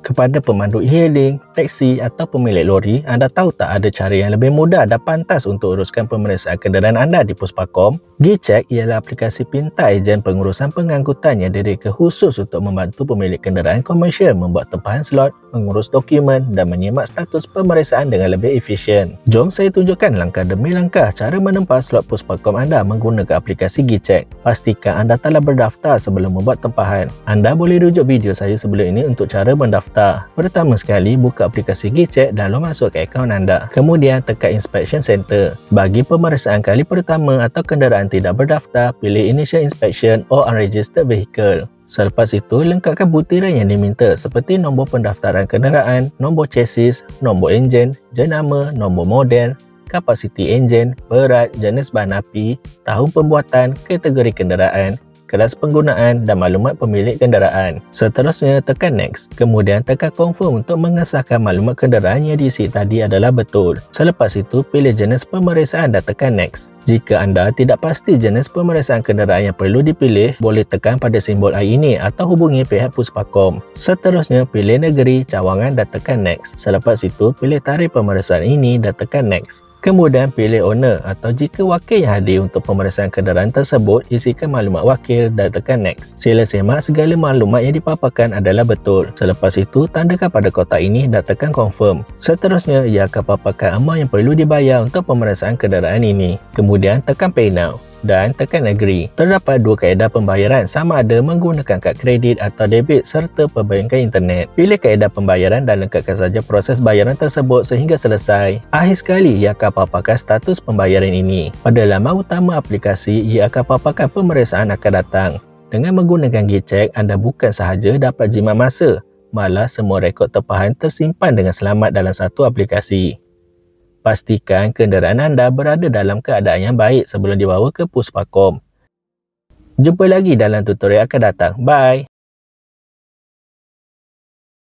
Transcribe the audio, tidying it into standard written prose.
Kepada pemandu e-hailing, teksi atau pemilik lori, anda tahu tak ada cara yang lebih mudah dan pantas untuk uruskan pemeriksaan kenderaan anda di Puspakom? GCheck ialah aplikasi pintar ejen pengurusan pengangkutan yang didirikan khusus untuk membantu pemilik kenderaan komersial membuat tempahan slot, mengurus dokumen dan menyimak status pemeriksaan dengan lebih efisien. Jom saya tunjukkan langkah demi langkah cara menempah slot Puspakom anda menggunakan aplikasi GCheck. Pastikan anda telah berdaftar sebelum membuat tempahan. Anda boleh rujuk video saya sebelum ini untuk cara mendaftar. Pertama sekali, buka aplikasi GCheck dan lalu masuk ke akaun anda. Kemudian tekan Inspection Center. Bagi pemeriksaan kali pertama atau kenderaan tidak berdaftar, pilih Initial Inspection or Unregistered Vehicle. Selepas itu, lengkapkan butiran yang diminta seperti nombor pendaftaran kenderaan, nombor chassis, nombor enjin, jenama, nombor model, kapasiti enjin, berat, jenis bahan api, tahun pembuatan, kategori kenderaan, kelas penggunaan dan maklumat pemilik kenderaan. Seterusnya, tekan Next. Kemudian tekan Confirm untuk mengesahkan maklumat kenderaan yang diisi tadi adalah betul. Selepas itu, pilih jenis pemeriksaan dan tekan Next. Jika anda tidak pasti jenis pemeriksaan kenderaan yang perlu dipilih, boleh tekan pada simbol I ini atau hubungi pihak Puspakom. Seterusnya, pilih negeri, cawangan dan tekan Next. Selepas itu, pilih tarikh pemeriksaan ini dan tekan Next. Kemudian pilih owner atau jika wakil yang hadir untuk pemeriksaan kenderaan tersebut, isikan maklumat wakil dan tekan Next. Sila semak segala maklumat yang dipaparkan adalah betul. Selepas itu, tandakan pada kotak ini dan tekan Confirm. Seterusnya, ia akan paparkan amount yang perlu dibayar untuk pemeriksaan kenderaan ini. Kemudian tekan Pay Now dan tekan Agree. Terdapat dua kaedah pembayaran, sama ada menggunakan kad kredit atau debit serta perbankan internet. Pilih kaedah pembayaran dan lengkapkan saja proses bayaran tersebut sehingga selesai. Akhir sekali, ia akan paparkan status pembayaran ini. Pada laman utama aplikasi, ia akan paparkan pemeriksaan akan datang. Dengan menggunakan GCheck, anda bukan sahaja dapat jimat masa, malah semua rekod tempahan tersimpan dengan selamat dalam satu aplikasi. Pastikan kenderaan anda berada dalam keadaan yang baik sebelum dibawa ke Puspakom. Jumpa lagi dalam tutorial akan datang. Bye!